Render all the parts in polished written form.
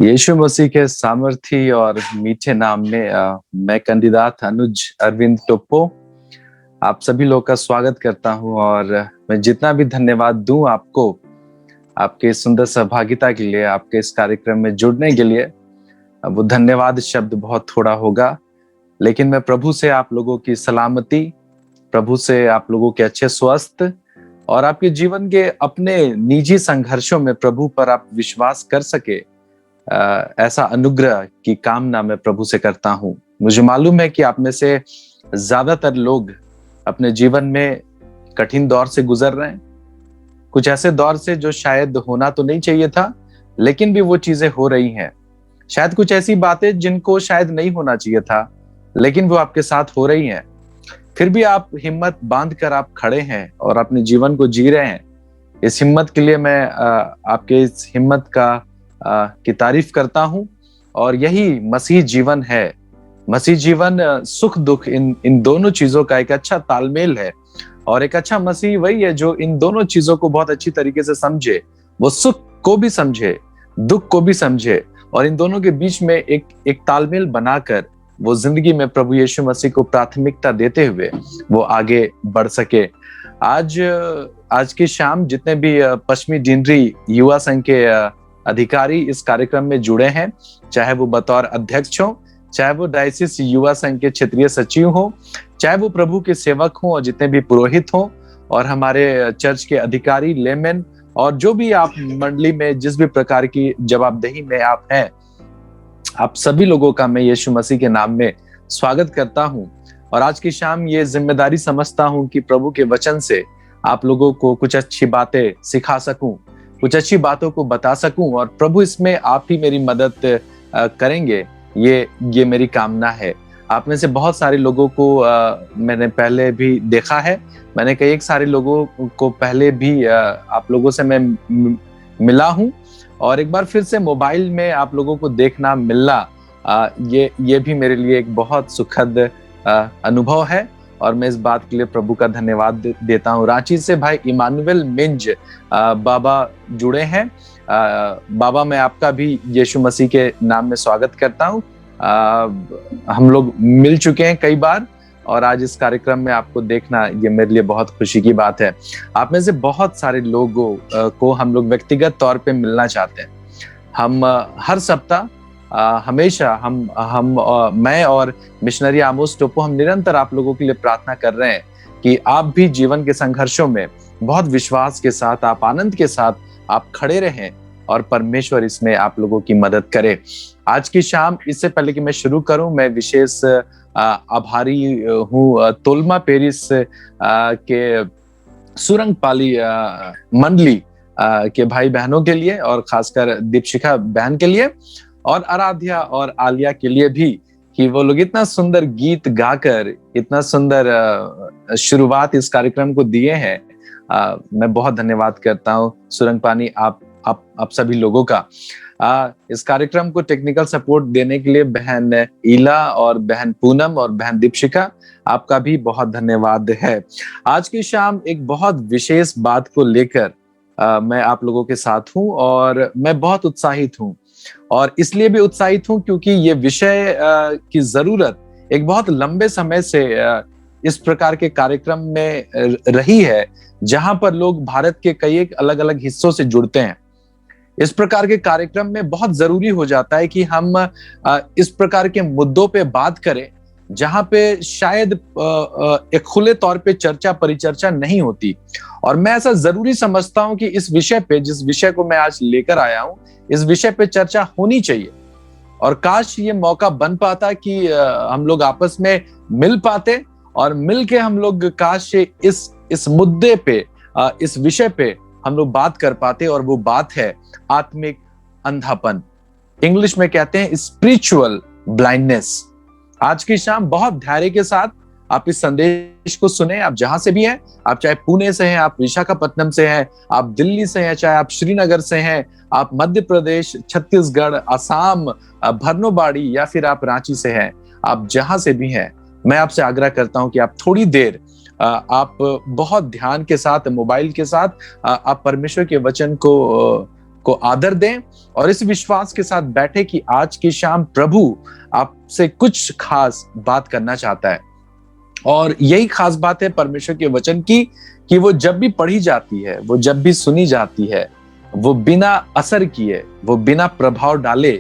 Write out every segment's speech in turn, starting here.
यीशु मसीह के सामर्थी और मीठे नाम में मैं कैंडिडेट अनुज अरविंद टोप्पो आप सभी लोग का स्वागत करता हूं। और मैं जितना भी धन्यवाद दूं आपको आपके सुंदर सहभागिता के लिए, आपके इस कार्यक्रम में जुड़ने के लिए, वो धन्यवाद शब्द बहुत थोड़ा होगा। लेकिन मैं प्रभु से आप लोगों की सलामती, प्रभु से आप लोगों के अच्छे स्वास्थ्य और आपके जीवन के अपने निजी संघर्षों में प्रभु पर आप विश्वास कर सके, ऐसा अनुग्रह की कामना मैं प्रभु से करता हूं। मुझे मालूम है कि आप में से ज्यादातर लोग अपने जीवन में कठिन दौर से गुजर रहे हैं, कुछ ऐसे दौर से जो शायद होना तो नहीं चाहिए था, लेकिन भी वो चीजें हो रही हैं। शायद कुछ ऐसी बातें जिनको शायद नहीं होना चाहिए था, लेकिन वो आपके साथ हो रही हैं। फिर भी आप हिम्मत बांध कर आप खड़े हैं और अपने जीवन को जी रहे हैं। इस हिम्मत के लिए मैं आपके इस हिम्मत की तारीफ करता हूं। और यही मसीह जीवन है। मसीह जीवन सुख दुख इन दोनों चीजों का एक अच्छा तालमेल है। और एक अच्छा मसीह वही है जो इन दोनों चीजों को बहुत अच्छी तरीके से समझे, वो सुख को भी समझे, दुख को भी समझे, और इन दोनों के बीच में एक तालमेल बनाकर वो जिंदगी में प्रभु यीशु मसीह को प्राथमिकता देते हुए वो आगे बढ़ सके। आज की शाम जितने भी पश्चिमी डिंडरी युवा संघ के अधिकारी इस कार्यक्रम में जुड़े हैं, चाहे वो बतौर अध्यक्ष हो, चाहे वो डायसिस युवा संघ के क्षेत्रीय सचिव हो, चाहे वो प्रभु के सेवक हो और जितने भी पुरोहित हो, और हमारे चर्च के अधिकारी, लेमन, और जो भी आप मंडली में जिस भी प्रकार की जवाबदेही में आप हैं, आप सभी लोगों का मैं यीशु मसीह के नाम में स्वागत करता हूं। और आज की शाम ये जिम्मेदारी समझता हूं कि प्रभु के वचन से आप लोगों को कुछ अच्छी बातें सिखा सकूं, कुछ अच्छी बातों को बता सकूं, और प्रभु इसमें आप ही मेरी मदद करेंगे, ये मेरी कामना है। आप में से बहुत सारे लोगों को मैंने पहले भी देखा है, मैंने कई एक सारे लोगों को पहले भी आप लोगों से मैं मिला हूं, और एक बार फिर से मोबाइल में आप लोगों को देखना मिलना, ये भी मेरे लिए एक बहुत सुखद अनुभव है। और मैं इस बात के लिए प्रभु का धन्यवाद देता हूँ। रांची से भाई इमानुएल मिंज बाबा जुड़े हैं। बाबा, मैं आपका भी यीशु मसीह के नाम में स्वागत करता हूँ। हम लोग मिल चुके हैं कई बार, और आज इस कार्यक्रम में आपको देखना ये मेरे लिए बहुत खुशी की बात है। आप में से बहुत सारे लोगों को हम लोग व्यक्तिगत तौर पे मिलना चाहते हैं। हम हर सप्ताह हमेशा मैं और मिशनरी आमोस टोप्पो हम निरंतर आप लोगों के लिए प्रार्थना कर रहे हैं कि आप भी जीवन के संघर्षों में बहुत विश्वास के साथ, आप आनंद के साथ आप खड़े रहें, और परमेश्वर इसमें आप लोगों की मदद करे। आज की शाम, इससे पहले कि मैं शुरू करूं, मैं विशेष आभारी हूं तोलमा पेरिस के सुरंगपाली मंडली के भाई बहनों के लिए, और खासकर दीपशिखा बहन के लिए, और आराध्या और आलिया के लिए भी, कि वो लोग इतना सुंदर गीत गाकर इतना सुंदर शुरुआत इस कार्यक्रम को दिए हैं। मैं बहुत धन्यवाद करता हूँ सुरंगपानी आप सभी लोगों का। इस कार्यक्रम को टेक्निकल सपोर्ट देने के लिए बहन ईला और बहन पूनम और बहन दीपशिखा, आपका भी बहुत धन्यवाद है। आज की शाम एक बहुत विशेष बात को लेकर मैं आप लोगों के साथ हूं, और मैं बहुत उत्साहित हूं, और इसलिए भी उत्साहित हूं क्योंकि ये विषय की जरूरत एक बहुत लंबे समय से इस प्रकार के कार्यक्रम में रही है, जहां पर लोग भारत के कई एक अलग अलग हिस्सों से जुड़ते हैं। इस प्रकार के कार्यक्रम में बहुत जरूरी हो जाता है कि हम इस प्रकार के मुद्दों पे बात करें, जहां पे शायद एक खुले तौर पे चर्चा परिचर्चा नहीं होती। और मैं ऐसा जरूरी समझता हूं कि इस विषय पे, जिस विषय को मैं आज लेकर आया हूं, इस विषय पे चर्चा होनी चाहिए। और काश ये मौका बन पाता कि हम लोग आपस में मिल पाते, और मिल के हम लोग काश इस मुद्दे पे, इस विषय पे हम लोग बात कर पाते। और वो बात है आत्मिक अंधापन। इंग्लिश में कहते हैं स्पिरिचुअल ब्लाइंडनेस। आज की शाम बहुत धैर्य के साथ आप इस संदेश को सुने। आप जहां से भी हैं, आप चाहे पुणे से हैं, आप विशाखापट्टनम से हैं, आप दिल्ली से हैं, चाहे आप श्रीनगर से हैं, आप मध्य प्रदेश, छत्तीसगढ़, असम, भरनोबाड़ी, या फिर आप रांची से हैं, आप जहां से भी हैं, मैं आपसे आग्रह करता हूं कि आप थोड़ी देर आप बहुत ध्यान के साथ, मोबाइल के साथ आप परमेश्वर के वचन को को आदर दें और इस विश्वास के साथ बैठे कि आज की शाम प्रभु आपसे कुछ खास बात करना चाहता है। और यही खास बात है परमेश्वर के वचन की कि वो जब भी पढ़ी जाती है, वो जब भी सुनी जाती है, वो बिना असर किए, वो बिना प्रभाव डाले,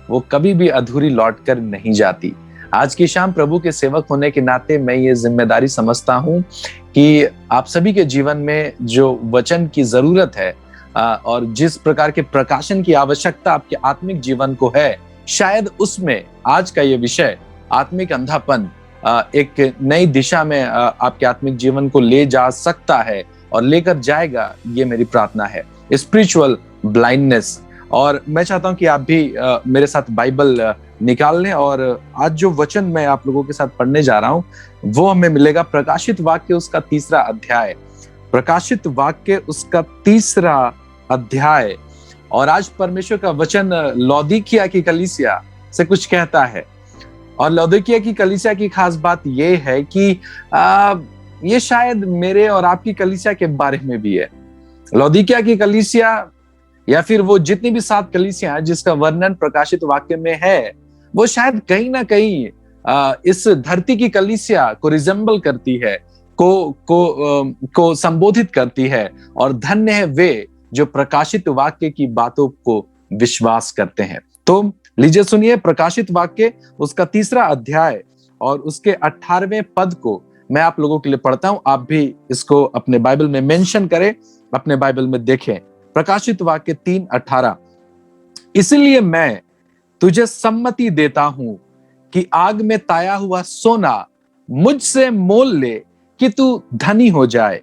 वो कभी भी अधूरी लौट कर नहीं जाती। आज की शाम प्रभु के सेवक होने के नाते मैं ये जिम्मेदारी समझता हूं कि आप सभी के जीवन में जो वचन की जरूरत है और जिस प्रकार के प्रकाशन की आवश्यकता आपके आत्मिक जीवन को है, शायद उसमें आज का ये विषय आत्मिक अंधापन एक नई दिशा में आपके आत्मिक जीवन को ले जा सकता है और लेकर जाएगा, ये मेरी प्रार्थना है। Spiritual blindness. और मैं चाहता हूं कि आप भी मेरे साथ बाइबल निकाल लें और आज जो वचन मैं आप लोगों के साथ पढ़ने जा रहा हूं वो हमें मिलेगा प्रकाशित वाक्य उसका 3रा अध्याय। प्रकाशित वाक्य उसका 3रा अध्याय। और आज परमेश्वर का वचन लौदीकिया की कलीसिया से कुछ कहता है। और लौदीकिया की कलीसिया की खास बात यह है कि ये शायद मेरे और आपकी कलीसिया के बारे में भी है। लौदीकिया की कलीसिया या फिर वो जितनी भी 7 कलीसियां जिसका वर्णन प्रकाशित वाक्य में है, वो शायद कहीं ना कहीं इस धरती की कलीसिया को रिजेंबल करती है, को संबोधित करती है। और धन्य है वे जो प्रकाशित वाक्य की बातों को विश्वास करते हैं। तो लीजिए सुनिए प्रकाशित वाक्य उसका 3रा अध्याय और उसके 18वें पद को मैं आप लोगों के लिए पढ़ता हूं। आप भी इसको अपने बाइबल में मेंशन करें, अपने बाइबल में देखें। प्रकाशित वाक्य 3:18। इसलिए मैं तुझे सम्मति देता हूं कि आग में ताया हुआ सोना मुझसे मोल ले कि तू धनी हो जाए,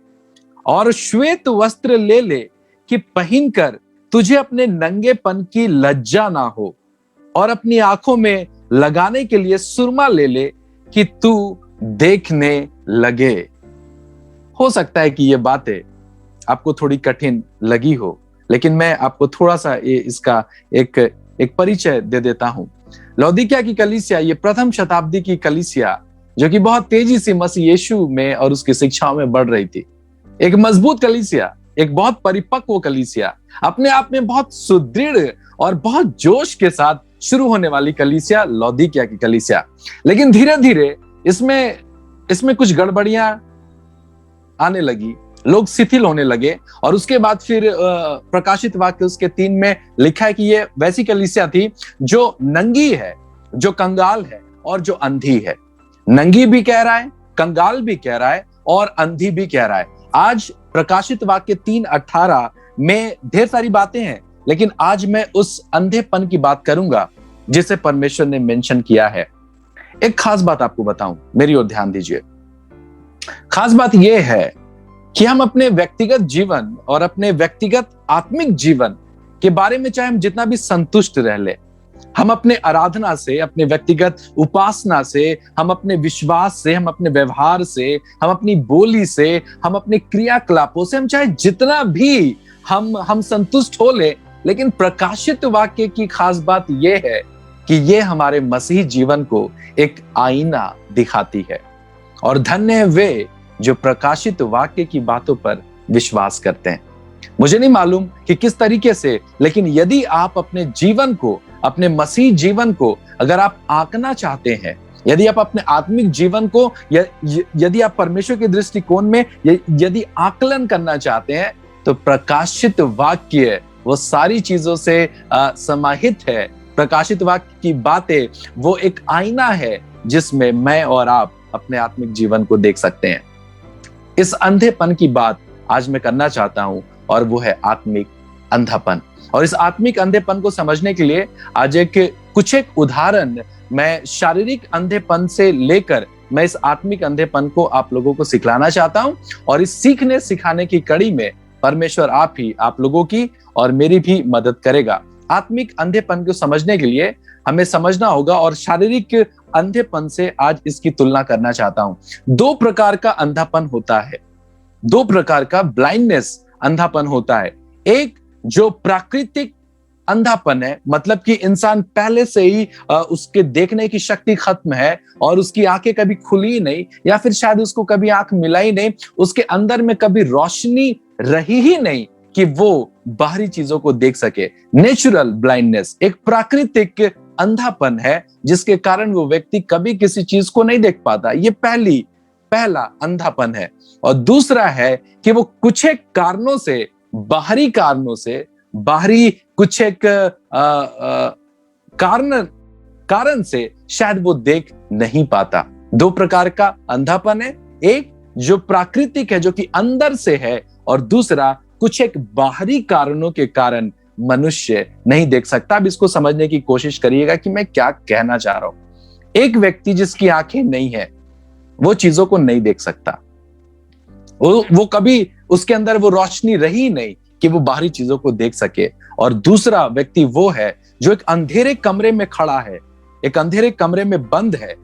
और श्वेत वस्त्र ले ले कि पहनकर तुझे अपने नंगेपन की लज्जा ना हो, और अपनी आंखों में लगाने के लिए सुरमा ले ले कि तू देखने लगे। हो सकता है कि ये बातें आपको थोड़ी कठिन लगी हो, लेकिन मैं आपको थोड़ा सा इसका एक परिचय दे देता हूं। लौदीकिया की कलीसिया ये प्रथम शताब्दी की कलीसिया जो कि बहुत तेजी से मसीह यीशु में और उसकी शिक्षाओं में बढ़ रही थी। एक मजबूत कलीसिया, एक बहुत परिपक्व कलीसिया, अपने आप में बहुत सुदृढ़ और बहुत जोश के साथ शुरू होने वाली कलीसिया लौदीकिया की कलीसिया। लेकिन धीरे धीरे इसमें कुछ गड़बड़ियां आने लगी, लोग शिथिल होने लगे। और उसके बाद फिर प्रकाशित वाक्य उसके 3 में लिखा है कि ये वैसी कलीसिया थी जो नंगी है, जो कंगाल है और जो अंधी है। नंगी भी कह रहा है, कंगाल भी कह रहा है और अंधी भी कह रहा है। आज प्रकाशित वाक्य 3:18 में ढेर सारी बातें हैं, लेकिन आज मैं उस अंधेपन की बात करूंगा जिसे परमेश्वर ने मेंशन किया है। एक खास बात आपको बताऊं, मेरी ओर ध्यान दीजिए। खास बात यह है कि हम अपने व्यक्तिगत जीवन और अपने व्यक्तिगत आत्मिक जीवन के बारे में चाहे हम जितना भी संतुष्ट रह ले, हम अपने आराधना से, अपने व्यक्तिगत उपासना से, हम अपने विश्वास से, हम अपने व्यवहार से, हम अपनी बोली से, हम अपने क्रियाकलापों से, हम चाहे जितना भी हम संतुष्ट हो ले, लेकिन प्रकाशित वाक्य की खास बात यह है कि यह हमारे मसीही जीवन को एक आईना दिखाती है। और धन्य है वे जो प्रकाशित वाक्य की बातों पर विश्वास करते हैं। मुझे नहीं मालूम कि किस तरीके से, लेकिन यदि आप अपने जीवन को, अपने मसीह जीवन को अगर आप आंकना चाहते हैं, यदि आप अपने आत्मिक जीवन को यदि आप परमेश्वर के दृष्टिकोण में यदि आकलन करना चाहते हैं, तो प्रकाशित वाक्य वो सारी चीजों से समाहित है। प्रकाशित वाक्य की बातें वो एक आईना है जिसमें मैं और आप अपने आत्मिक जीवन को देख सकते हैं। इस अंधेपन की बात आज मैं करना चाहता हूं और वो है आत्मिक अंधापन। और इस आत्मिक अंधेपन को समझने के लिए आज कुछ एक उदाहरण मैं शारीरिक अंधेपन से लेकर मैं इस आत्मिक अंधेपन को आप लोगों को सिखलाना चाहता हूं। और इस सीखने सिखाने की कड़ी में परमेश्वर आप लोगों की और मेरी भी मदद करेगा। आत्मिक अंधेपन को समझने के लिए हमें समझना होगा, और शारीरिक अंधेपन से आज इसकी तुलना करना चाहता हूं। 2 प्रकार का अंधापन होता है, 2 प्रकार का ब्लाइंडनेस अंधापन होता है। एक जो प्राकृतिक अंधापन है, मतलब कि इंसान पहले से ही उसके देखने की शक्ति खत्म है और उसकी आंखें कभी खुली नहीं, या फिर शायद उसको कभी आंख मिलाई नहीं, उसके अंदर में कभी रोशनी रही ही नहीं कि वो बाहरी चीजों को देख सके। नेचुरल ब्लाइंडनेस एक प्राकृतिक अंधापन है जिसके कारण वो व्यक्ति कभी किसी चीज को नहीं देख पाता। ये पहला अंधापन है। और दूसरा है कि वो कुछ एक कारणों से, बाहरी कारणों से, बाहरी कुछ एक कारण से शायद वो देख नहीं पाता। दो प्रकार का अंधापन है, एक जो प्राकृतिक है जो कि अंदर से है, और दूसरा कुछ एक बाहरी कारणों के कारण मनुष्य नहीं देख सकता। अब इसको समझने की कोशिश करिएगा कि मैं क्या कहना चाह रहा हूं। एक व्यक्ति जिसकी आंखें नहीं है वो चीजों को नहीं देख सकता। वो कभी उसके अंदर वो रोशनी रही नहीं कि वो बाहरी चीजों को देख सके। और दूसरा व्यक्ति वो है जो एक अंधेरे कमरे में खड़ा है, एक अंधेरे कमरे में बंद है,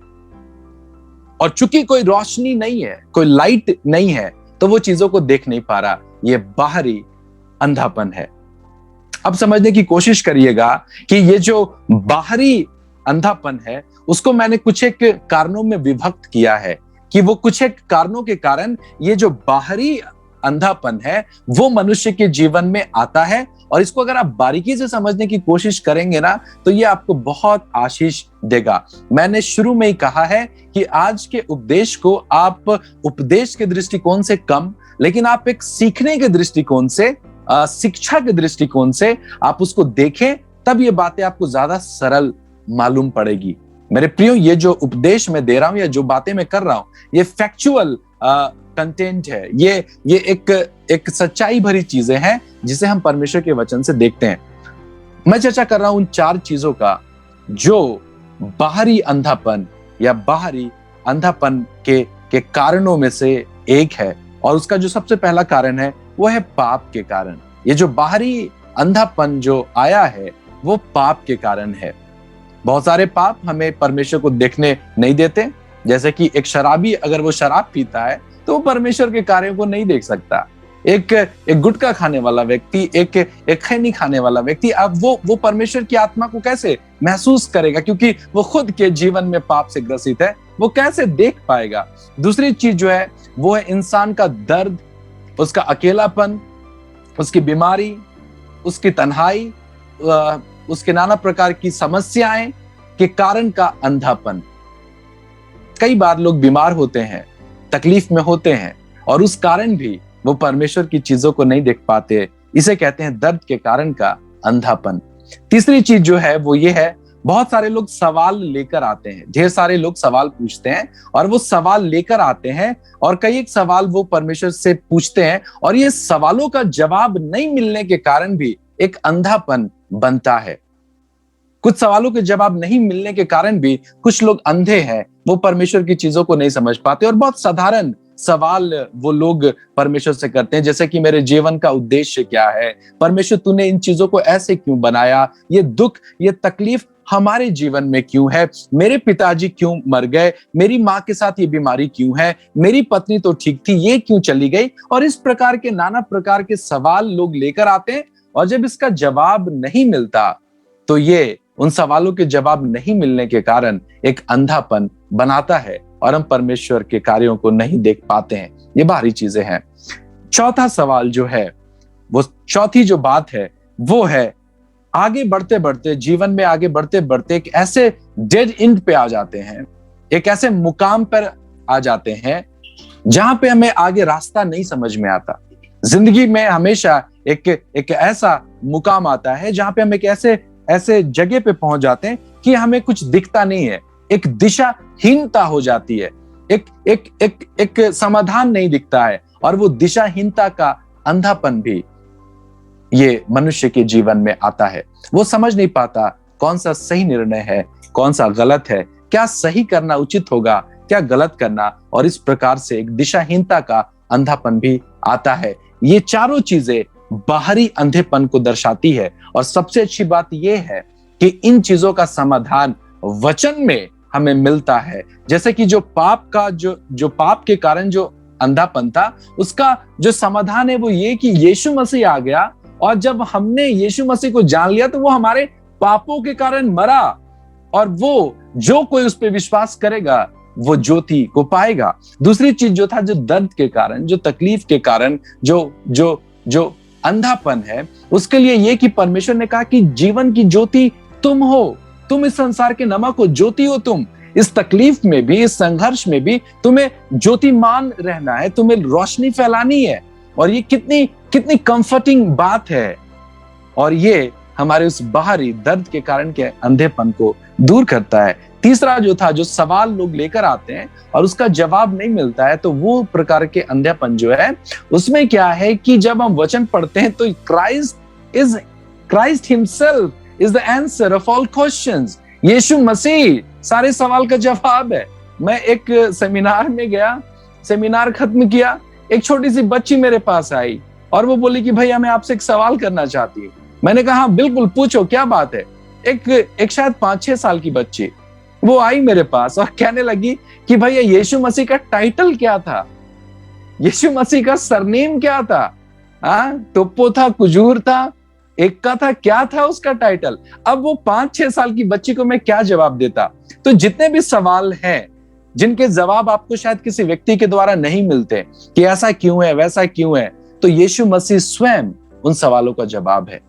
और चूंकि कोई रोशनी नहीं है, कोई लाइट नहीं है, तो वो चीजों को देख नहीं पा रहा। ये बाहरी अंधापन है। अब समझने की कोशिश करिएगा कि ये जो बाहरी अंधापन है उसको मैंने कुछ एक कारणों में विभक्त किया है कि वो कुछ एक कारणों के कारण ये जो बाहरी अंधापन है वो मनुष्य के जीवन में आता है। और इसको अगर आप बारीकी से समझने की कोशिश करेंगे ना तो ये आपको बहुत आशीष देगा। मैंने शुरू में ही कहा है कि आज के उपदेश को आप उपदेश के दृष्टिकोण से कम, लेकिन आप एक सीखने के दृष्टिकोण से, शिक्षा के दृष्टिकोण से आप उसको देखें, तब ये बातें आपको ज्यादा सरल मालूम पड़ेगी। मेरे प्रियो, ये जो उपदेश मैं दे रहा हूं या जो बातें मैं कर रहा हूं ये फैक्चुअल कंटेंट है। ये एक सच्चाई भरी चीजें हैं जिसे हम परमेश्वर के वचन से देखते हैं। मैं चर्चा कर रहा हूं उन 4 चीजों का जो बाहरी अंधापन या बाहरी अंधापन के कारणों में से एक है। और उसका जो सबसे पहला कारण है वो है पाप के कारण। ये जो बाहरी अंधापन जो आया है वो पाप के कारण है। बहुत सारे पाप हमें परमेश्वर को देखने नहीं देते। जैसे कि एक शराबी अगर वो शराब पीता है तो वो परमेश्वर के कार्यों को नहीं देख सकता। एक गुटखा खाने वाला व्यक्ति, एक खैनी खाने वाला व्यक्ति, अब वो परमेश्वर की आत्मा को कैसे महसूस करेगा, क्योंकि वो खुद के जीवन में पाप से ग्रसित है, वो कैसे देख पाएगा। दूसरी चीज जो है वो है इंसान का दर्द, उसका अकेलापन, उसकी बीमारी, उसकी तन्हाई, उसके नाना प्रकार की समस्याएं के कारण का अंधापन। कई बार लोग बीमार होते हैं, तकलीफ में होते हैं, और उस कारण भी वो परमेश्वर की चीजों को नहीं देख पाते। इसे कहते हैं दर्द के कारण का अंधापन। तीसरी चीज जो है वो ये है, बहुत सारे लोग सवाल लेकर आते हैं, ढेर सारे लोग सवाल पूछते हैं, और वो सवाल लेकर आते हैं, और कई एक सवाल वो परमेश्वर से पूछते हैं, और ये सवालों का जवाब नहीं मिलने के कारण भी एक अंधापन बनता है। कुछ सवालों के जवाब नहीं मिलने के कारण भी कुछ लोग अंधे हैं, वो परमेश्वर की चीजों को नहीं समझ पाते। और बहुत साधारण सवाल वो लोग परमेश्वर से करते हैं, जैसे कि मेरे जीवन का उद्देश्य क्या है, परमेश्वर तूने इन चीजों को ऐसे क्यों बनाया, ये दुख, ये तकलीफ हमारे जीवन में क्यों है, मेरे पिताजी क्यों मर गए, मेरी माँ के साथ ये बीमारी क्यों है, मेरी पत्नी तो ठीक थी, ये क्यों चली गई। और इस प्रकार के नाना प्रकार के सवाल लोग लेकर आते हैं, और जब इसका जवाब नहीं मिलता तो ये उन सवालों के जवाब नहीं मिलने के कारण एक अंधापन बनाता है, और हम परमेश्वर के कार्यों को नहीं देख पाते हैं। ये बाहरी चीजें हैं। चौथा सवाल जो है, वो चौथी जो बात है वो है, आगे बढ़ते बढ़ते, जीवन में आगे बढ़ते बढ़ते एक ऐसे डेड एंड पे आ जाते हैं, एक ऐसे मुकाम पर आ जाते हैं जहां पे हमें आगे रास्ता नहीं समझ में आता। जिंदगी में हमेशा एक ऐसा मुकाम आता है जहां पे हम एक ऐसे जगह पे पहुंच जाते हैं कि हमें कुछ दिखता नहीं है, एक दिशाहीनता हो जाती है, एक समाधान नहीं दिखता है, और वो दिशाहीनता का अंधापन भी ये मनुष्य के जीवन में आता है। वो समझ नहीं पाता कौन सा सही निर्णय है, कौन सा गलत है, क्या सही करना उचित होगा, क्या गलत करना, और इस प्रकार से एक दिशाहीनता का अंधापन भी आता है। ये चारों चीजें बाहरी अंधेपन को दर्शाती है। और सबसे अच्छी बात यह है कि इन चीजों का समाधान वचन में हमें मिलता है। जैसे कि जो पाप के कारण जो अंधापन था, उसका जो समाधान है वो ये कि यीशु मसीह आ गया, और जब हमने यीशु मसीह को जान लिया तो वो हमारे पापों के कारण मरा, और वो जो कोई उस पर विश्वास करेगा वो ज्योति को पाएगा। दूसरी चीज जो था, जो दर्द के कारण, जो तकलीफ के कारण, जो अंधापन है, उसके लिए ये कि परमेश्वर ने कहा कि जीवन की ज्योति तुम हो, तुम इस संसार के नमक हो, ज्योति हो तुम। इस तकलीफ में भी, इस संघर्ष में भी तुम्हें ज्योतिमान रहना है, तुम्हें रोशनी फैलानी है। और ये कितनी कितनी कंफर्टिंग बात है। और ये हमारे उस बाहरी दर्द के कारण के अंधेपन को दूर करता है। तीसरा जो था, जो सवाल लोग लेकर आते हैं और उसका जवाब नहीं मिलता है, तो वो प्रकार के अंधेपन जो है, उसमें क्या है कि जब हम वचन पढ़ते हैं तो Christ himself is the answer of all questions. Yeshu Masih सारे सवाल का जवाब है। मैं एक सेमिनार में गया, सेमिनार खत्म किया, एक छोटी सी बच्ची मेरे पास आई और वो बोली कि भैया मैं आपसे एक सवाल करना चाहती हूँ। मैंने कहा हाँ बिल्कुल पूछो, क्या बात है। एक शायद 5-6 साल की बच्ची वो आई मेरे पास और कहने लगी कि भैया यीशु मसीह का टाइटल क्या था, यीशु मसीह का सरनेम क्या था। टोप्पो था, कुजूर था, एक का था, क्या था उसका टाइटल। अब वो 5-6 साल की बच्ची को मैं क्या जवाब देता। तो जितने भी सवाल हैं जिनके जवाब आपको शायद किसी व्यक्ति के द्वारा नहीं मिलते कि ऐसा क्यों है, वैसा क्यों है, तो यीशु मसीह स्वयं उन सवालों का जवाब है।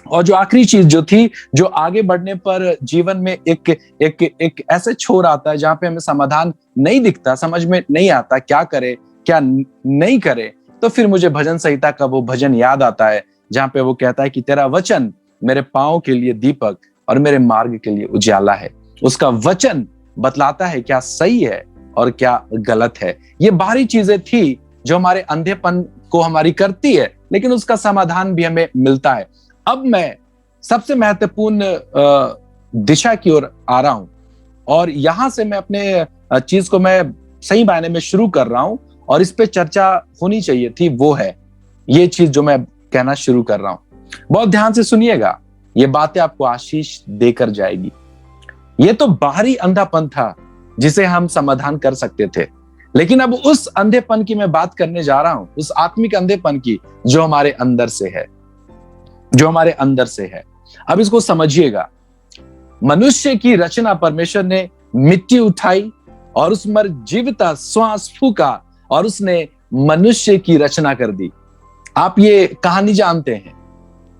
और जो आखिरी चीज जो थी, जो आगे बढ़ने पर जीवन में एक ऐसे छोर आता है जहां पे हमें समाधान नहीं दिखता, समझ में नहीं आता क्या करे क्या नहीं करे, तो फिर मुझे भजन संहिता का वो भजन याद आता है जहां पे वो कहता है कि तेरा वचन मेरे पांव के लिए दीपक और मेरे मार्ग के लिए उजाला है। उसका वचन बतलाता है क्या सही है और क्या गलत है। ये बाहरी चीजें थी जो हमारे अंधेपन को हमारी करती है, लेकिन उसका समाधान भी हमें मिलता है। अब मैं सबसे महत्वपूर्ण दिशा की ओर आ रहा हूं और यहां से मैं अपने चीज को मैं सही मायने में शुरू कर रहा हूं और इस पे चर्चा होनी चाहिए थी। वो है ये चीज जो मैं कहना शुरू कर रहा हूं। बहुत ध्यान से सुनिएगा, ये बातें आपको आशीष देकर जाएगी। ये तो बाहरी अंधापन था जिसे हम समाधान कर सकते थे, लेकिन अब उस अंधेपन की मैं बात करने जा रहा हूं, उस आत्मिक अंधेपन की जो हमारे अंदर से है, जो हमारे अंदर से है। अब इसको समझिएगा। मनुष्य की रचना परमेश्वर ने मिट्टी उठाई और उस पर जीविता श्वास फूका और उसने मनुष्य की रचना कर दी। आप ये कहानी जानते हैं,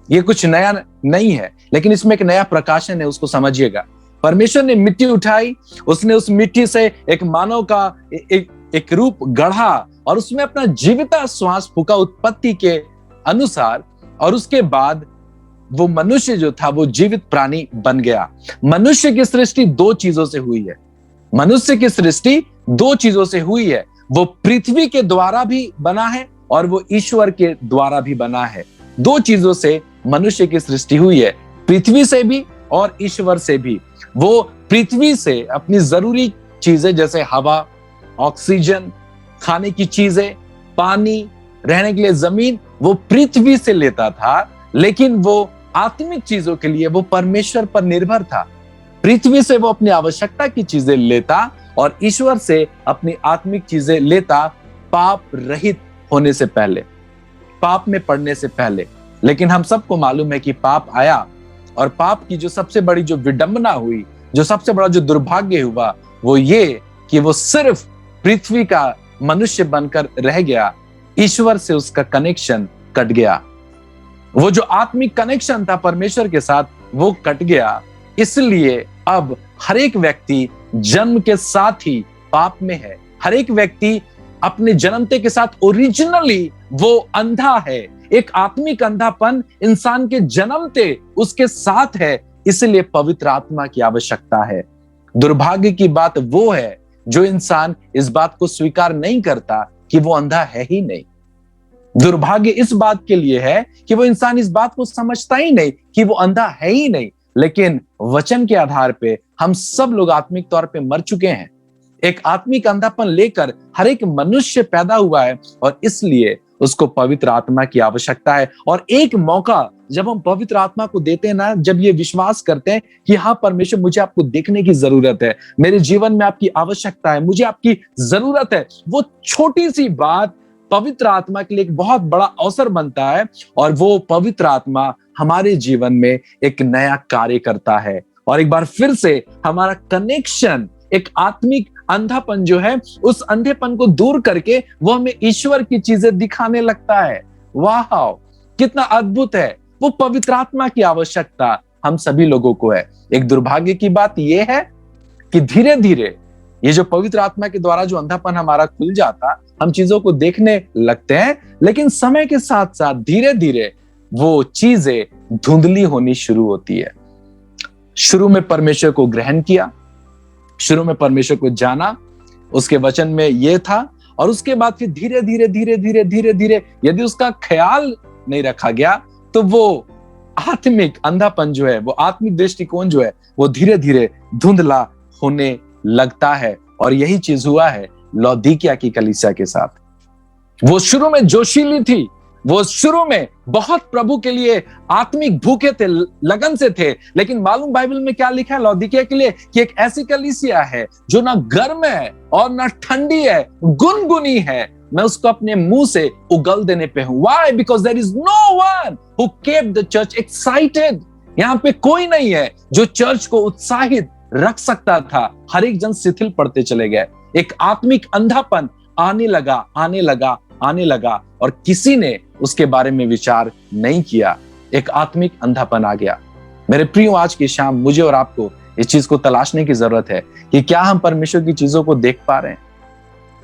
ये कुछ नया नहीं है, लेकिन इसमें एक नया प्रकाशन है, उसको समझिएगा। परमेश्वर ने मिट्टी उठाई, उसने उस मिट्टी से एक मानव का एक रूप गढ़ा और उसमें अपना जीविता श्वास फूका उत्पत्ति के अनुसार, और उसके बाद वो मनुष्य जो था वो जीवित प्राणी बन गया। मनुष्य की सृष्टि 2 चीजों से हुई है। मनुष्य की सृष्टि 2 चीजों से हुई है। वो पृथ्वी के द्वारा भी बना है और वो ईश्वर के द्वारा भी बना है। 2 चीजों से मनुष्य की सृष्टि हुई है, पृथ्वी से भी और ईश्वर से भी। वो पृथ्वी से अपनी जरूरी चीजें जैसे हवा, ऑक्सीजन, खाने की चीजें, पानी, रहने के लिए जमीन, वो पृथ्वी से लेता था, लेकिन वो आत्मिक चीजों के लिए वो परमेश्वर पर निर्भर था। पृथ्वी से वो अपनी आवश्यकता की चीजें लेता और ईश्वर से अपनी आत्मिक चीजें लेता, पाप रहित होने से पहले, पाप में पड़ने से पहले। लेकिन हम सबको मालूम है कि पाप आया और पाप की जो सबसे बड़ी जो विडंबना हुई, जो सबसे बड़ा जो दुर्भाग्य हुआ, वो ये कि वो सिर्फ पृथ्वी का मनुष्य बनकर रह गया, ईश्वर से उसका कनेक्शन कट गया। वो जो आत्मिक कनेक्शन था परमेश्वर के साथ वो कट गया। इसलिए अब हर एक व्यक्ति जन्म के साथ ही पाप में है। हर एक व्यक्ति अपने जन्मते के साथ ओरिजिनली वो अंधा है। एक आत्मिक अंधापन इंसान के जन्मते उसके साथ है, इसलिए पवित्र आत्मा की आवश्यकता है। दुर्भाग्य की बात वो है जो इंसान इस बात को स्वीकार नहीं करता कि वो अंधा है ही नहीं। दुर्भाग्य इस बात के लिए है कि वो इंसान इस बात को समझता ही नहीं कि वो अंधा है ही नहीं। लेकिन वचन के आधार पे हम सब लोग आत्मिक तौर पे मर चुके हैं। एक आत्मिक अंधापन लेकर हर एक मनुष्य पैदा हुआ है और इसलिए उसको पवित्र आत्मा की आवश्यकता है। और एक मौका जब हम पवित्र आत्मा को देते हैं ना, जब ये विश्वास करते हैं कि हाँ परमेश्वर मुझे आपको देखने की जरूरत है, मेरे जीवन में आपकी आवश्यकता है, मुझे आपकी जरूरत है, वो छोटी सी बात पवित्र आत्मा के लिए एक बहुत बड़ा अवसर बनता है और वो पवित्र आत्मा हमारे जीवन में एक नया कार्य करता है। और एक बार फिर से हमारा कनेक्शन, एक आत्मिक अंधापन जो है, उस अंधेपन को दूर करके वो हमें ईश्वर की चीजें दिखाने लगता है। वाह, कितना अद्भुत है। वो पवित्र आत्मा की आवश्यकता हम सभी लोगों को है। एक दुर्भाग्य की बात यह है कि धीरे धीरे ये जो पवित्र आत्मा के द्वारा जो अंधापन हमारा खुल जाता, हम चीजों को देखने लगते हैं, लेकिन समय के साथ साथ धीरे धीरे वो चीजें धुंधली होनी शुरू होती है। शुरू में परमेश्वर को ग्रहण किया, शुरू में परमेश्वर को जाना, उसके वचन में ये था, और उसके बाद फिर धीरे धीरे धीरे धीरे धीरे धीरे यदि उसका ख्याल नहीं रखा गया तो वो आत्मिक अंधापन जो है, वो आत्मिक दृष्टिकोण जो है, वो धीरे धीरे धुंधला होने लगता है। और यही चीज हुआ है लौदीकिया की कलीसिया के साथ। वो शुरू में जोशीली थी, वो शुरू में बहुत प्रभु के लिए आत्मिक भूखे थे, लगन से थे, लेकिन मालूम बाइबल में क्या लिखा है लौदीकिया के लिए कि एक ऐसी कलीसिया है जो ना गर्म है और ना ठंडी है, गुनगुनी है, मैं उसको अपने मुंह से उगल देने पे हूं। Why? Because there is no one who kept the church excited। यहां पे कोई नहीं है जो चर्च को उत्साहित रख सकता था। हर एक जन शिथिल पड़ते चले गए। एक आत्मिक अंधापन आने लगा, आने लगा, आने लगा, और किसी ने उसके बारे में विचार नहीं किया। एक आत्मिक अंधापन आ गया। मेरे प्रियो, आज की शाम मुझे और आपको इस चीज को तलाशने की जरूरत है कि क्या हम परमेश्वर की चीजों को देख पा रहे हैं?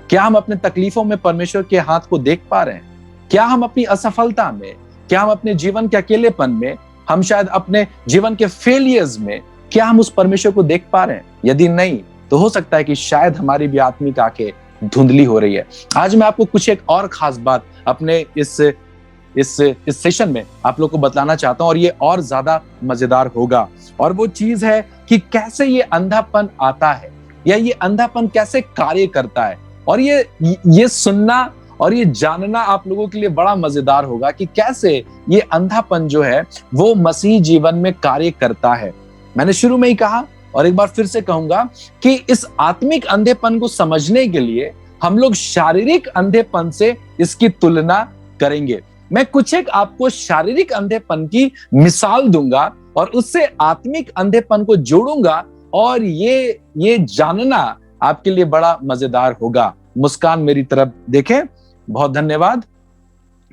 क्या हम अपने तकलीफों में परमेश्वर के हाथ को देख पा रहे हैं? क्या हम अपनी असफलता में, क्या हम अपने जीवन के अकेलेपन में, हम शायद अपने जीवन के फेलियर्स में, क्या हम उस परमेश्वर को देख पा रहे हैं? यदि नहीं, तो हो सकता है कि शायद हमारी भी आत्मिक आंखें धुंधली हो रही है। आज मैं आपको कुछ एक और खास बात अपने इस सेशन में आप लोग को बताना चाहता हूं, और ये और ज्यादा मजेदार होगा। और वो चीज है कि कैसे ये अंधापन आता है, या ये अंधापन कैसे कार्य करता है। और ये सुनना और ये जानना आप लोगों के लिए बड़ा मजेदार होगा कि कैसे ये अंधापन जो है वो मसीह जीवन में कार्य करता है। मैंने शुरू में ही कहा और एक बार फिर से कहूंगा कि इस आत्मिक अंधेपन को समझने के लिए हम लोग शारीरिक अंधेपन से इसकी तुलना करेंगे। मैं कुछ एक आपको शारीरिक अंधेपन की मिसाल दूंगा और उससे आत्मिक अंधेपन को जोड़ूंगा, और ये जानना आपके लिए बड़ा मजेदार होगा। मुस्कान मेरी तरफ देखें, बहुत धन्यवाद।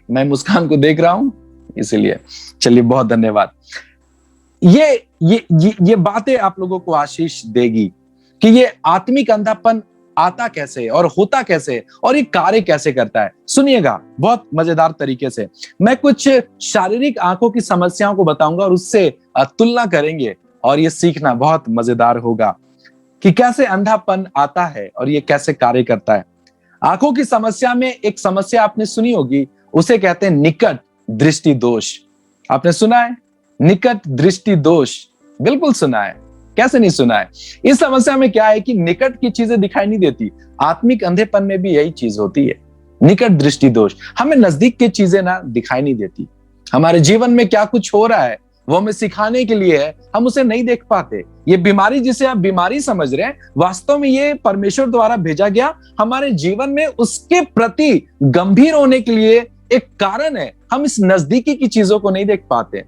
मैं मुस्कान को देख रहा हूं, इसीलिए चलिए बहुत धन्यवाद। ये बातें आप लोगों को आशीष देगी कि ये आत्मिक अंधापन आता कैसे और होता कैसे और ये कार्य कैसे करता है। सुनिएगा बहुत मजेदार तरीके से। मैं कुछ शारीरिक आंखों की समस्याओं को बताऊंगा और उससे तुलना करेंगे, और ये सीखना बहुत मजेदार होगा कि कैसे अंधापन आता है और ये कैसे कार्य करता है। आंखों की समस्या में एक समस्या आपने सुनी होगी, उसे कहते हैं निकट दृष्टि दोष। आपने सुना है निकट दृष्टि दोष? बिल्कुल सुना है, कैसे नहीं सुना है। इस समस्या में क्या है कि निकट की चीजें दिखाई नहीं देती। आत्मिक अंधेपन में भी यही चीज होती है, निकट दृष्टि दोष। हमें नजदीक की चीजें ना दिखाई नहीं देती। हमारे जीवन में क्या कुछ हो रहा है वो हमें सिखाने के लिए है, हम उसे नहीं देख पाते। ये बीमारी जिसे आप बीमारी समझ रहे हैं, वास्तव में ये परमेश्वर द्वारा भेजा गया हमारे जीवन में उसके प्रति गंभीर होने के लिए एक कारण है। हम इस नजदीकी की चीजों को नहीं देख पाते।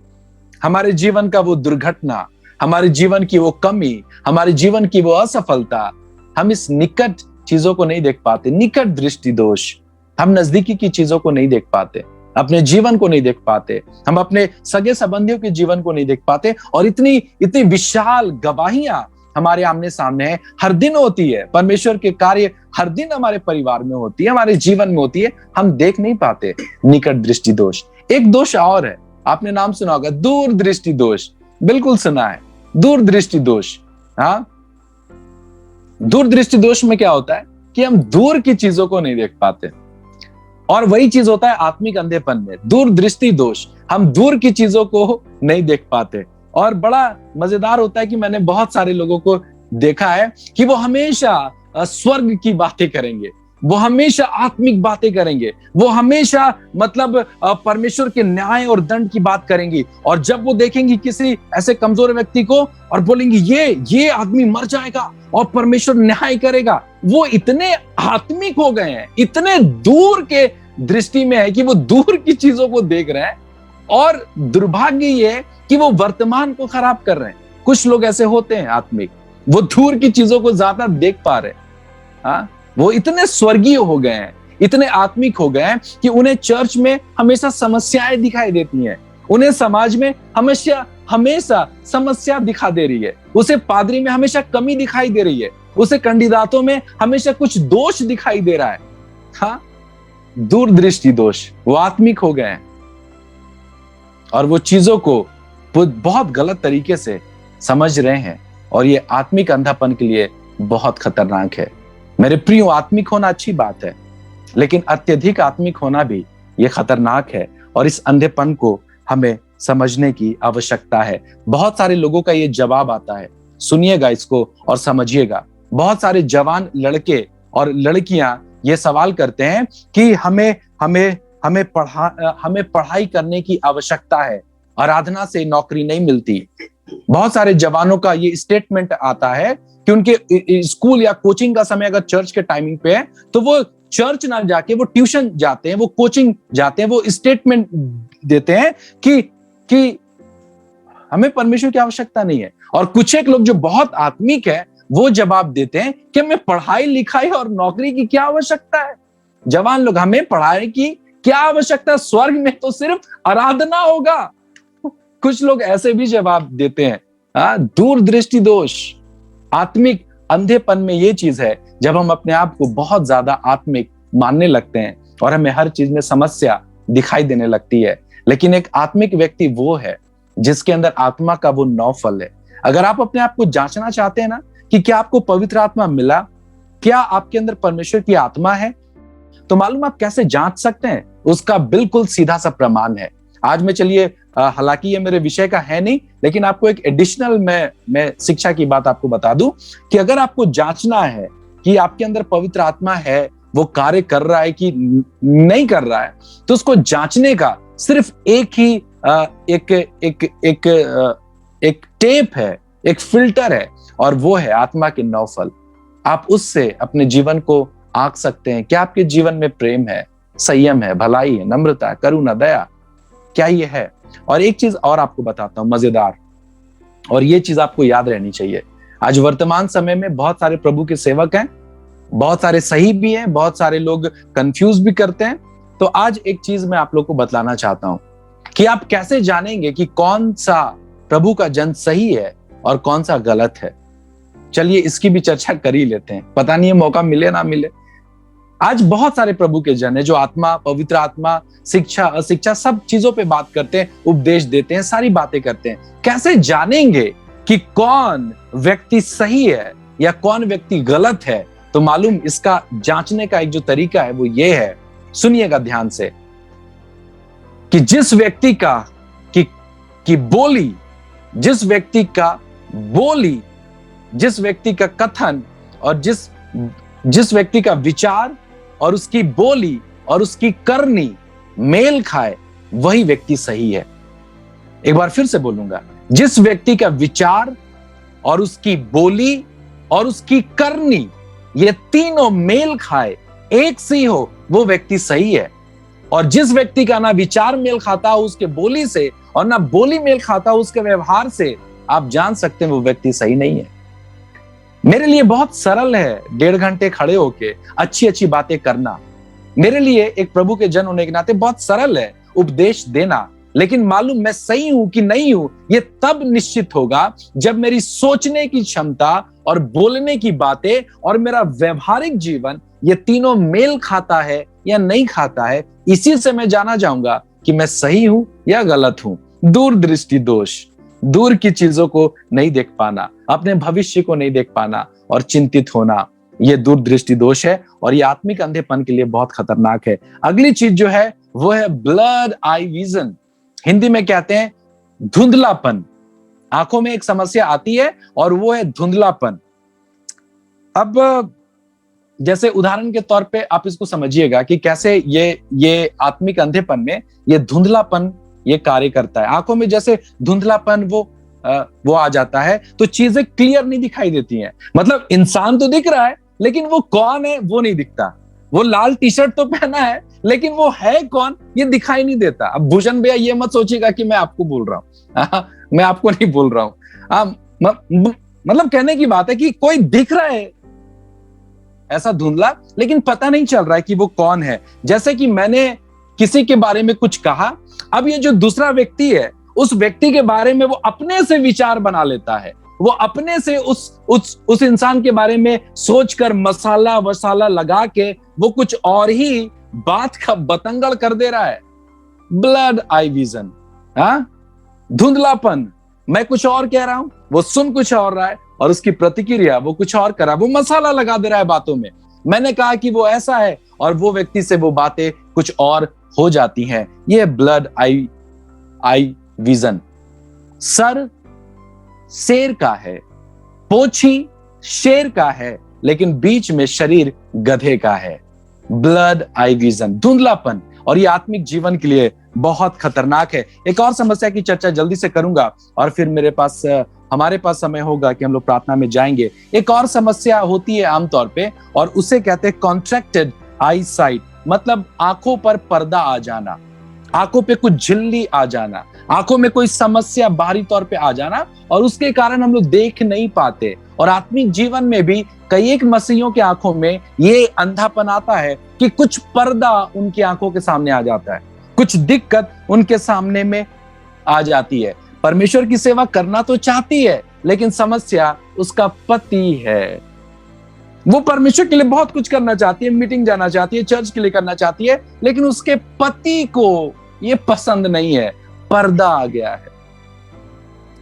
हमारे जीवन का वो दुर्घटना, हमारे जीवन की वो कमी, हमारे जीवन की वो असफलता, हम इस निकट चीजों को नहीं देख पाते। निकट दृष्टि दोष। हम नजदीकी की चीजों को नहीं देख पाते, अपने जीवन को नहीं देख पाते, हम अपने सगे संबंधियों के जीवन को नहीं देख पाते, और इतनी विशाल गवाहियां हमारे आमने सामने है, हर दिन होती है। परमेश्वर के कार्य हर दिन हमारे परिवार में होती है, हमारे जीवन में होती है, हम देख नहीं पाते। निकट दृष्टि दोष। एक दोष और है, आपने नाम सुना होगा, दूर दृष्टि दोष। बिल्कुल सुना है, दूर दृष्टि दोष। हाँ, दूर दृष्टि दोष में क्या होता है कि हम दूर की चीजों को नहीं देख पाते, और वही चीज होता है आत्मिक अंधेपन में, दूर दृष्टि दोष। हम दूर की चीजों को नहीं देख पाते। और बड़ा मजेदार होता है कि मैंने बहुत सारे लोगों को देखा है कि वो हमेशा स्वर्ग की बातें करेंगे, वो हमेशा आत्मिक बातें करेंगे, वो हमेशा मतलब परमेश्वर के न्याय और दंड की बात करेंगी। और जब वो देखेंगी किसी ऐसे कमजोर व्यक्ति को और बोलेंगी ये आदमी मर जाएगा और परमेश्वर न्याय करेगा, वो इतने आत्मिक हो गए हैं, इतने दूर के दृष्टि में है कि वो दूर की चीजों को देख रहे हैं। और दुर्भाग्य ये है कि वो वर्तमान को खराब कर रहे हैं। कुछ लोग ऐसे होते हैं आत्मिक, वो दूर की चीजों को ज्यादा देख पा रहे हैं। हाँ, वो इतने स्वर्गीय हो गए हैं, इतने आत्मिक हो गए हैं कि उन्हें चर्च में हमेशा समस्याएं दिखाई देती हैं, उन्हें समाज में हमेशा हमेशा समस्या दिखा दे रही है, उसे पादरी में हमेशा कमी दिखाई दे रही है, उसे कैंडिदातों में हमेशा कुछ दोष दिखाई दे रहा है। हाँ, दूरदृष्टि दोष। वो आत्मिक हो गए हैं और वो चीजों को बहुत गलत तरीके से समझ रहे हैं, और ये आत्मिक अंधापन के लिए बहुत खतरनाक है। मेरे प्रियो, आत्मिक होना अच्छी बात है, लेकिन अत्यधिक आत्मिक होना भी ये खतरनाक है, और इस अंधेपन को हमें समझने की आवश्यकता है। बहुत सारे लोगों का ये जवाब आता है, सुनिएगा इसको और समझिएगा। बहुत सारे जवान लड़के और लड़कियां ये सवाल करते हैं कि हमें पढ़ाई करने की आवश्यकता है, आराधना से नौकरी नहीं मिलती। बहुत सारे जवानों का ये स्टेटमेंट आता है कि उनके स्कूल या कोचिंग का समय अगर चर्च के टाइमिंग पे है तो वो चर्च ना जाके वो ट्यूशन जाते हैं, वो कोचिंग जाते हैं, वो स्टेटमेंट देते हैं कि हमें परमेश्वर की आवश्यकता नहीं है। और कुछ एक लोग जो बहुत आत्मिक है वो जवाब देते हैं कि हमें पढ़ाई लिखाई और नौकरी की क्या आवश्यकता है। जवान लोग, हमें पढ़ाई की क्या आवश्यकता है, स्वर्ग में तो सिर्फ आराधना होगा। कुछ लोग ऐसे भी जवाब देते हैं। दूरदृष्टि दोष। आत्मिक अंधेपन में ये चीज है जब हम अपने आप को बहुत ज्यादा आत्मिक मानने लगते हैं और हमें हर चीज में समस्या दिखाई देने लगती है। लेकिन एक आत्मिक व्यक्ति वो है जिसके अंदर आत्मा का वो 9 फल है। अगर आप अपने आप को जांचना चाहते हैं ना कि क्या आपको पवित्र आत्मा मिला, क्या आपके अंदर परमेश्वर की आत्मा है, तो मालूम आप कैसे जांच सकते हैं? उसका बिल्कुल सीधा सा प्रमाण है। आज में चलिए, हालांकि ये मेरे विषय का है नहीं, लेकिन आपको एक एडिशनल मैं शिक्षा की बात आपको बता दूं कि अगर आपको जांचना है कि आपके अंदर पवित्र आत्मा है, वो कार्य कर रहा है कि नहीं कर रहा है, तो उसको जांचने का सिर्फ एक ही एक टेप है, एक फिल्टर है, और वो है आत्मा के 9 फल। आप उससे अपने जीवन को आंक सकते हैं। क्या आपके जीवन में प्रेम है, संयम है, भलाई है, नम्रता है, करुणा, दया, क्या ये है? और एक चीज और आपको बताता हूं, मजेदार, और ये चीज आपको याद रहनी चाहिए। आज वर्तमान समय में बहुत सारे प्रभु के सेवक हैं, बहुत सारे सही भी हैं, बहुत सारे लोग कंफ्यूज भी करते हैं। तो आज एक चीज मैं आप लोग को बतलाना चाहता हूं कि आप कैसे जानेंगे कि कौन सा प्रभु का जन सही है और कौन सा गलत है। चलिए इसकी भी चर्चा कर ही लेते हैं, पता नहीं है मौका मिले ना मिले। आज बहुत सारे प्रभु के जन है जो आत्मा, पवित्र आत्मा, शिक्षा, अशिक्षा, सब चीजों पे बात करते हैं, उपदेश देते हैं, सारी बातें करते हैं। कैसे जानेंगे कि कौन व्यक्ति सही है या कौन व्यक्ति गलत है? तो मालूम, इसका जांचने का एक जो तरीका है वो ये है, सुनिएगा ध्यान से, कि जिस व्यक्ति का कथन और जिस व्यक्ति का विचार और उसकी बोली और उसकी करनी मेल खाए, वही व्यक्ति सही है। एक बार फिर से बोलूंगा, जिस व्यक्ति का विचार और उसकी बोली और उसकी करनी, ये तीनों मेल खाए, एक सी हो, वो व्यक्ति सही है। और जिस व्यक्ति का ना विचार मेल खाता हो उसके बोली से और ना बोली मेल खाता हो उसके व्यवहार से, आप जान सकते हैं वो व्यक्ति सही नहीं है। मेरे लिए बहुत सरल है 1.5 घंटे खड़े होके अच्छी अच्छी बातें करना। मेरे लिए एक प्रभु के जन होने के नाते बहुत सरल है उपदेश देना। लेकिन मालूम मैं सही हूं कि नहीं हूं, ये तब निश्चित होगा जब मेरी सोचने की क्षमता और बोलने की बातें और मेरा व्यवहारिक जीवन, ये तीनों मेल खाता है या नहीं खाता है। इसी से मैं जाना चाहूंगा कि मैं सही हूं या गलत हूं। दूरदृष्टि दोष, दूर की चीजों को नहीं देख पाना, अपने भविष्य को नहीं देख पाना और चिंतित होना, ये दूरदृष्टि दोष है और ये आत्मिक अंधेपन के लिए बहुत खतरनाक है। अगली चीज जो है वो है ब्लड आई विजन। हिंदी में कहते हैं धुंधलापन। आंखों में एक समस्या आती है और वो है धुंधलापन। अब जैसे उदाहरण के तौर पे आप इसको समझिएगा कि कैसे ये आत्मिक अंधेपन में ये धुंधलापन ये कार्य करता है। आंखों में जैसे धुंधलापन वो आ जाता है तो चीजें क्लियर नहीं दिखाई देती हैं। मतलब इंसान तो दिख रहा है लेकिन वो कौन है वो नहीं दिखता। वो लाल टी शर्ट तो पहना है लेकिन वो है कौन ये दिखाई नहीं देता। अब भूषण भैया ये मत सोचिएगा कि मैं आपको बोल रहा हूं, मैं आपको नहीं बोल रहा हूं। मतलब कहने की बात है कि कोई दिख रहा है ऐसा धुंधला, लेकिन पता नहीं चल रहा है कि वो कौन है। जैसे कि मैंने किसी के बारे में कुछ कहा, अब ये जो दूसरा व्यक्ति है, उस व्यक्ति के बारे में वो अपने से विचार बना लेता है, वो अपने से उस इंसान के बारे में सोचकर मसाला वसाला लगा के वो कुछ और ही बात का बतंगड़ कर दे रहा है। Blood eye vision, धुंधलापन। मैं कुछ और कह रहा हूं, वो सुन कुछ और रहा है, और उसकी प्रतिक्रिया वो कुछ और कर रहा है, वो मसाला लगा दे रहा है बातों में। मैंने कहा कि वो ऐसा है, और वो व्यक्ति से वो बातें कुछ और हो जाती हैं। ये ब्लड आई विजन। सर शेर का है, पोछी शेर का है, लेकिन बीच में शरीर गधे का है। ब्लड आई विजन, धुंधलापन, और ये आत्मिक जीवन के लिए बहुत खतरनाक है। एक और समस्या की चर्चा जल्दी से करूंगा, और फिर हमारे पास समय होगा कि हम लोग प्रार्थना में जाएंगे। एक और समस्या होती है आमतौर पे, और उसे कहते हैं कॉन्ट्रैक्टेड आई साइट, मतलब आंखों पर पर्दा आ जाना, आंखों पे कुछ झिल्ली आ जाना, आंखों में कोई समस्या बाहरी तौर पे आ जाना, और उसके कारण हम लोग देख नहीं पाते। और आत्मिक जीवन में भी कई एक मसीहियों की आंखों में ये अंधापन आता है कि कुछ पर्दा उनकी आंखों के सामने आ जाता है, कुछ दिक्कत उनके सामने में आ जाती है। परमेश्वर की सेवा करना तो चाहती है, लेकिन समस्या उसका पति है। वो परमेश्वर के लिए बहुत कुछ करना चाहती है, मीटिंग जाना चाहती है, चर्च के लिए करना चाहती है, लेकिन उसके पति को ये पसंद नहीं है, पर्दा आ गया है।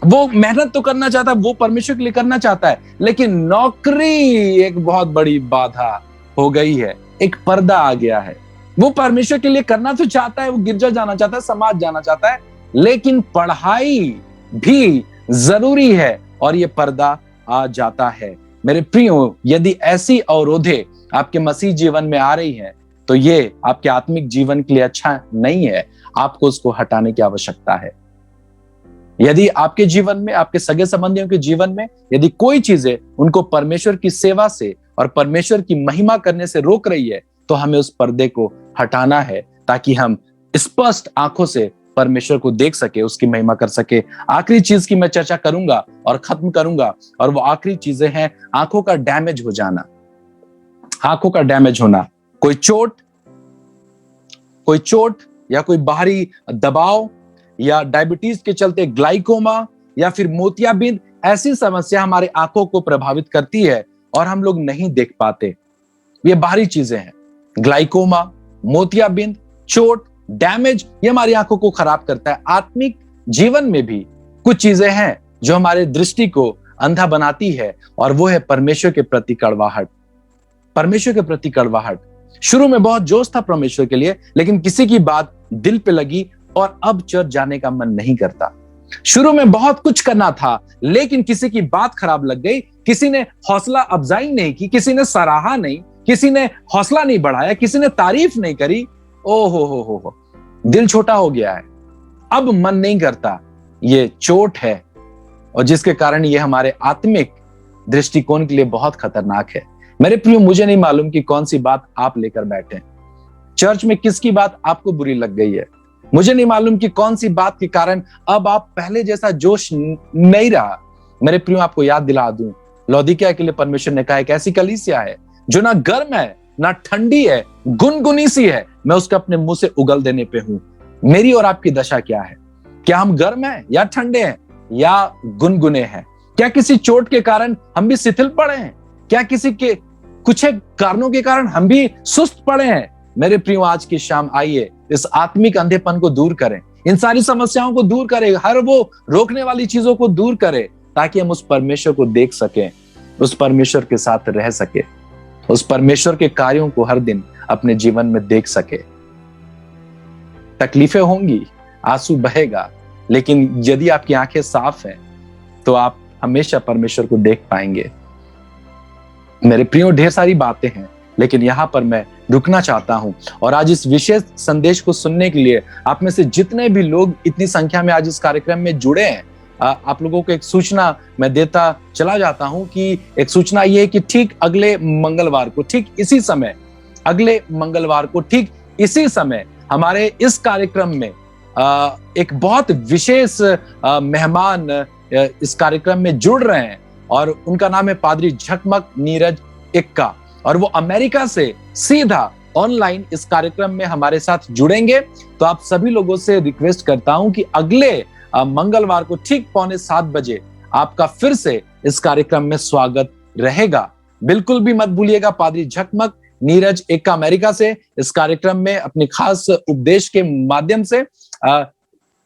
वो मेहनत तो करना चाहता है, वो परमेश्वर के लिए करना चाहता है, लेकिन नौकरी एक बहुत बड़ी बाधा हो गई है, एक पर्दा आ गया है। वो परमेश्वर के लिए करना तो चाहता है, वो गिरजा जाना चाहता है, समाज जाना चाहता है, लेकिन पढ़ाई भी जरूरी है, और ये पर्दा आ जाता है। मेरे प्रियो, यदि ऐसी अवरोधे आपके मसीह जीवन में आ रही हैं, तो ये आपके आत्मिक जीवन के लिए अच्छा नहीं है। आपको उसको हटाने की आवश्यकता है। यदि आपके जीवन में, आपके सगे संबंधियों के जीवन में यदि कोई चीजें उनको परमेश्वर की सेवा से और परमेश्वर की महिमा करने से रोक रही है, तो हमें उस पर्दे को हटाना है, ताकि हम स्पष्ट आंखों से परमेश्वर को देख सके, उसकी महिमा कर सके। आखिरी चीज की मैं चर्चा करूंगा और खत्म करूंगा, और वो आखिरी चीजें हैं आंखों का डैमेज हो जाना, आंखों का डैमेज होना। कोई चोट या कोई बाहरी दबाव, या डायबिटीज के चलते ग्लाइकोमा, या फिर मोतियाबिंद, ऐसी समस्या हमारे आंखों को प्रभावित करती है और हम लोग नहीं देख पाते। ये बाहरी चीजें हैं, ग्लाइकोमा, मोतियाबिंद, चोट, डैमेज, ये हमारी आंखों को खराब करता है। आत्मिक जीवन में भी कुछ चीजें हैं जो हमारे दृष्टि को अंधा बनाती है, और वो है परमेश्वर के प्रति कड़वाहट। परमेश्वर के प्रति कड़वाहट। शुरू में बहुत जोश था परमेश्वर के लिए, लेकिन किसी की बात दिल पे लगी और अब चर्च जाने का मन नहीं करता। शुरू में बहुत कुछ करना था, लेकिन किसी की बात खराब लग गई, किसी ने हौसला अफजाई नहीं की, किसी ने सराहा नहीं, किसी ने हौसला नहीं बढ़ाया, किसी ने तारीफ नहीं करी, ओ हो, दिल छोटा हो गया है, अब मन नहीं करता। ये चोट है, और जिसके कारण ये हमारे आत्मिक दृष्टिकोण के लिए बहुत खतरनाक है। मेरे प्रियो, मुझे नहीं मालूम कि कौन सी बात आप लेकर बैठे, चर्च में किसकी बात आपको बुरी लग गई है। मुझे नहीं मालूम कि कौन सी बात के कारण अब आप पहले जैसा जोश नहीं रहा। मेरे प्रियो, आपको याद दिला दूं, लौदीकिया के लिए परमेश्वर ने कहा एक ऐसी कलीसिया है जो ना गर्म है ना ठंडी है, गुनगुनी सी है, मैं उसके अपने मुंह से उगल देने पे हूं। मेरी और आपकी दशा क्या है? क्या हम गर्म हैं या ठंडे हैं या गुनगुने हैं? क्या किसी चोट के कारण हम भी शिथिल पड़े हैं? क्या किसी के कुछ कारणों के कारण हम भी सुस्त पड़े हैं? मेरे प्रियो, आज की शाम आइए इस आत्मिक अंधेपन को दूर करें, इन सारी समस्याओं को दूर करें, हर वो रोकने वाली चीजों को दूर करें, ताकि हम उस परमेश्वर को देख सकें, उस परमेश्वर के साथ रह सके, उस परमेश्वर के कार्यों को हर दिन अपने जीवन में देख सके। तकलीफें होंगी, आंसू बहेगा, लेकिन यदि आपकी आंखें साफ हैं, तो आप हमेशा परमेश्वर को देख पाएंगे। मेरे प्रियो, ढेर सारी बातें हैं, लेकिन यहां पर मैं रुकना चाहता हूं। और आज इस विशेष संदेश को सुनने के लिए आप में से जितने भी लोग इतनी संख्या में आज इस कार्यक्रम में जुड़े हैं, आप लोगों को एक सूचना मैं देता चला जाता हूं कि एक सूचना ये है कि ठीक अगले मंगलवार को, ठीक इसी समय, अगले मंगलवार को ठीक इसी समय हमारे इस कार्यक्रम में एक बहुत विशेष मेहमान इस कार्यक्रम में जुड़ रहे हैं, और उनका नाम है पादरी झकमक नीरज इक्का। और वो अमेरिका से सीधा ऑनलाइन इस कार्यक्रम में हमारे साथ जुड़ेंगे। तो आप सभी लोगों से रिक्वेस्ट करता हूं कि अगले मंगलवार को ठीक 6:45 बजे आपका फिर से इस कार्यक्रम में स्वागत रहेगा। बिल्कुल भी मत भूलिएगा, पादरी झकमक नीरज एक्का अमेरिका से इस कार्यक्रम में अपनी खास उपदेश के माध्यम से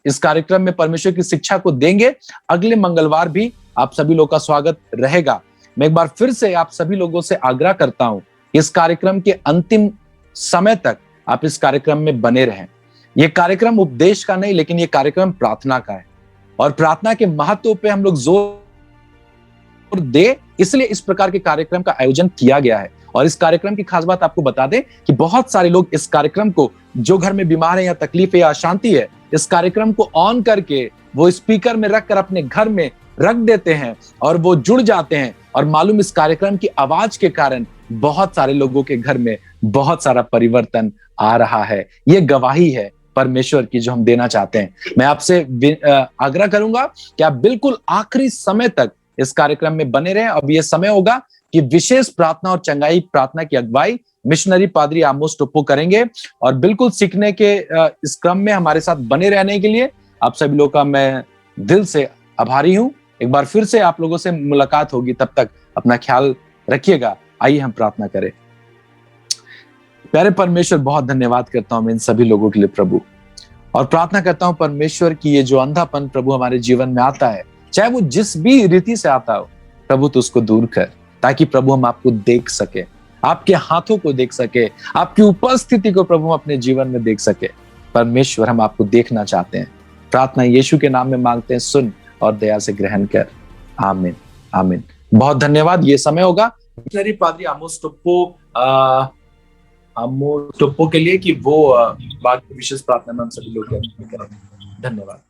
इस कार्यक्रम में परमेश्वर की शिक्षा को देंगे। अगले मंगलवार भी आप सभी लोगों का स्वागत रहेगा। मैं एक बार फिर से आप सभी लोगों से आग्रह करता हूं, इस कार्यक्रम के अंतिम समय तक आप इस कार्यक्रम में बने रहें। यह कार्यक्रम उपदेश का नहीं, लेकिन यह कार्यक्रम प्रार्थना का है, और प्रार्थना के महत्व पे हम लोग जोर दे, इसलिए इस प्रकार के कार्यक्रम का आयोजन किया गया है। और इस कार्यक्रम की खास बात आपको बता दें कि बहुत सारे लोग इस कार्यक्रम को, जो घर में बीमार है या तकलीफ है या अशांति है, इस कार्यक्रम को ऑन करके वो स्पीकर में रखकर अपने घर में रख देते हैं और वो जुड़ जाते हैं। और मालूम, इस कार्यक्रम की आवाज के कारण बहुत सारे लोगों के घर में बहुत सारा परिवर्तन आ रहा है। ये गवाही है परमेश्वर की जो हम देना चाहते हैं। मैं आपसे आग्रह करूंगा कि आप बिल्कुल आखिरी समय तक इस कार्यक्रम में बने रहें। अब यह समय होगा कि विशेष प्रार्थना और चंगाई प्रार्थना की अगुवाई मिशनरी पादरी आमोस टोप्पो करेंगे। और बिल्कुल सीखने के इस क्रम में हमारे साथ बने रहने के लिए आप सभी लोगों का मैं दिल से आभारी हूं। एक बार फिर से आप लोगों से मुलाकात होगी, तब तक अपना ख्याल रखिएगा। आइए हम प्रार्थना करें। प्यारे परमेश्वर, बहुत धन्यवाद करता हूं मैं इन सभी लोगों के लिए प्रभु, और प्रार्थना करता हूं परमेश्वर की ये जो अंधापन प्रभु हमारे जीवन में आता है, चाहे वो जिस भी रीति से आता हो प्रभु, तो उसको दूर कर, ताकि प्रभु हम आपको देख सके, आपके हाथों को देख सके, आपकी उपस्थिति को प्रभु अपने जीवन में देख सके। परमेश्वर, हम आपको देखना चाहते हैं। प्रार्थना यीशु के नाम में मांगते हैं, सुन और दया से ग्रहण कर। आमीन, आमीन। बहुत धन्यवाद। ये समय होगा मिशनरी पादरी आमोस टोप्पो के लिए कि वो बाकी विशेष प्रार्थना में हम सभी लोग करें। धन्यवाद।